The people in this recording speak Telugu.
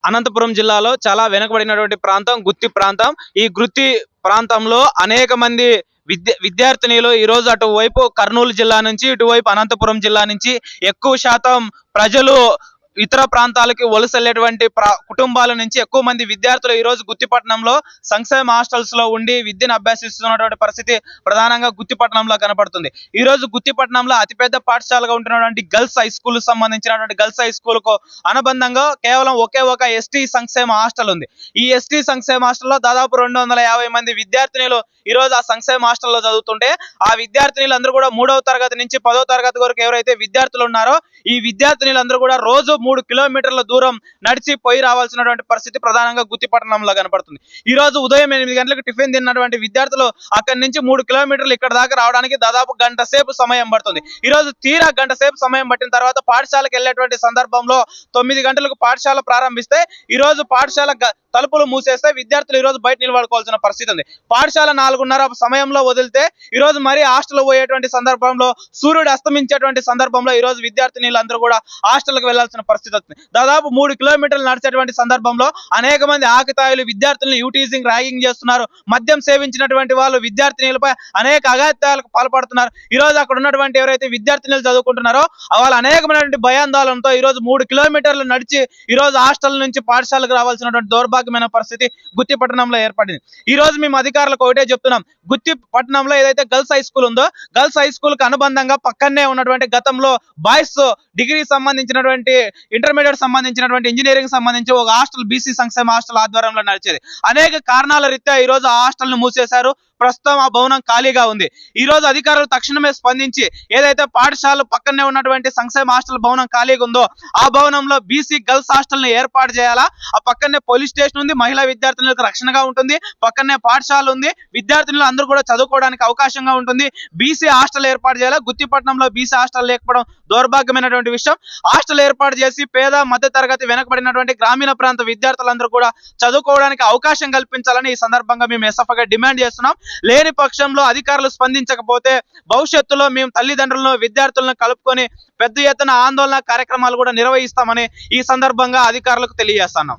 అనంతపురం జిల్లాలో చాలా వెనుకబడినటువంటి ప్రాంతం గుత్తి ప్రాంతం. ఈ గుత్తి ప్రాంతంలో అనేక మంది విద్యార్థినిలు ఈరోజు అటువైపు కర్నూలు జిల్లా నుంచి ఇటువైపు అనంతపురం జిల్లా నుంచి ఎక్కువ శాతం ప్రజలు ఇతర ప్రాంతాలకి వలసెళ్ళేటువంటి కుటుంబాల నుంచి ఎక్కువ మంది విద్యార్థులు ఈ రోజు గుత్తిపట్నంలో సంక్షేమ హాస్టల్స్ లో ఉండి విద్యను అభ్యసిస్తున్నటువంటి పరిస్థితి ప్రధానంగా గుత్తిపట్నంలో కనపడుతుంది. ఈ రోజు గుత్తిపట్నంలో అతిపెద్ద పాఠశాలగా ఉంటున్నటువంటి గర్ల్స్ హై స్కూల్ సంబంధించినటువంటి గర్ల్స్ హై స్కూల్ కు అనుబంధంగా కేవలం ఒకే ఒక ఎస్టీ సంక్షేమ హాస్టల్ ఉంది. ఈ ఎస్టీ సంక్షేమ హాస్టల్లో దాదాపు 250 మంది విద్యార్థినులు ఈ రోజు ఆ సంక్షేమ హాస్టల్లో చదువుతుంటే ఆ విద్యార్థినులందరూ కూడా 3వ తరగతి నుంచి 10వ తరగతి వరకు ఎవరైతే విద్యార్థులు ఉన్నారో ఈ విద్యార్థినులందరూ కూడా రోజు 3 కిలోమీటర్ల దూరం నడిచి పోయి రావాల్సినటువంటి పరిస్థితి ప్రధానంగా గుత్తిపట్నంలో కనపడుతుంది. ఈ రోజు ఉదయం 8 గంటలకు టిఫిన్ తిన్నటువంటి విద్యార్థులు అక్కడి నుంచి 3 కిలోమీటర్లు ఇక్కడ దాకా రావడానికి దాదాపు గంట సేపు సమయం పడుతుంది. ఈ రోజు తీరా గంట సేపు సమయం పట్టిన తర్వాత పాఠశాలకు వెళ్ళేటువంటి సందర్భంలో 9 గంటలకు పాఠశాల ప్రారంభిస్తే ఈ రోజు పాఠశాల తలుపులు మూసేస్తే విద్యార్థులు ఈ రోజు బయట నిలబడుకోవాల్సిన పరిస్థితి ఉంది. పాఠశాల 4:30 సమయంలో వదిలితే ఈ రోజు మరీ హాస్టల్ పోయేటువంటి సందర్భంలో సూర్యుడు అస్తమించేటువంటి సందర్భంలో ఈ రోజు విద్యార్థినులందరూ కూడా హాస్టల్కి వెళ్లాల్సిన పరిస్థితి వస్తుంది. దాదాపు 3 కిలోమీటర్లు నడిచేటువంటి సందర్భంలో అనేక మంది ఆకతాయిలు విద్యార్థులను యూటీజింగ్ ర్యాగింగ్ చేస్తున్నారు. మద్యం సేవించినటువంటి వాళ్ళు విద్యార్థినులపై అనేక అఘాయిత్యాలకు పాల్పడుతున్నారు. ఈ రోజు అక్కడ ఉన్నటువంటి ఎవరైతే విద్యార్థినులు చదువుకుంటున్నారో వాళ్ళు అనేకమైనటువంటి భయాందోళనతో ఈ రోజు 3 కిలోమీటర్లు నడిచి ఈ రోజు హాస్టల్ నుంచి పాఠశాలకు రావాల్సినటువంటి దౌర్భాగ్యమైన పరిస్థితి గుత్తిపట్నంలో ఏర్పడింది. ఈ రోజు మేము అధికారులకు ఒకటే చెప్తున్నాం, గుత్తిపట్నంలో ఏదైతే గర్ల్స్ హై స్కూల్ ఉందో గర్ల్స్ హై స్కూల్ కు అనుబంధంగా పక్కనే ఉన్నటువంటి గతంలో బాయ్స్ డిగ్రీ సంబంధించినటువంటి ఇంటర్మీడియట్ సంబంధించినటువంటి ఇంజనీరింగ్ సంబంధించి ఒక హాస్టల్ బీసీ సంక్షేమ హాస్టల్ ఆధ్వర్యంలో నడిచేది. అనేక కారణాల రీత్యా ఈ రోజు ఆ హాస్టల్ ను మూసేశారు. ప్రస్తుతం ఆ భవనం ఖాళీగా ఉంది. ఈ రోజు అధికారులు తక్షణమే స్పందించి ఏదైతే పాఠశాల పక్కనే ఉన్నటువంటి సంక్షేమ హాస్టల్ భవనం ఖాళీగా ఉందో ఆ భవనంలో బీసీ గర్ల్స్ హాస్టల్ ని ఏర్పాటు చేయాలా. ఆ పక్కనే పోలీస్ స్టేషన్ ఉంది, మహిళా విద్యార్థినులకు రక్షణగా ఉంటుంది, పక్కనే పాఠశాల ఉంది, విద్యార్థినులు అందరూ కూడా చదువుకోవడానికి అవకాశంగా ఉంటుంది. బీసీ హాస్టల్ ఏర్పాటు చేయాలా. గుత్తిపట్నంలో బీసీ హాస్టల్ లేకపోవడం దౌర్భాగ్యమైనటువంటి విషయం. హాస్టల్ ఏర్పాటు చేసి పేద మధ్య తరగతి వెనకబడినటువంటి గ్రామీణ ప్రాంత విద్యార్థులందరూ కూడా చదువుకోవడానికి అవకాశం కల్పించాలని ఈ సందర్భంగా మేము ఎస్ఎఫ్ఐగా డిమాండ్ చేస్తున్నాం. లేని పక్షంలో అధికారులు స్పందించకపోతే భవిష్యత్తులో మేము తల్లిదండ్రులను విద్యార్థులను కలుపుకొని పెద్ద ఎత్తున ఆందోళన కార్యక్రమాలు కూడా నిర్వహిస్తామని ఈ సందర్భంగా అధికారులకు తెలియజేస్తున్నాం.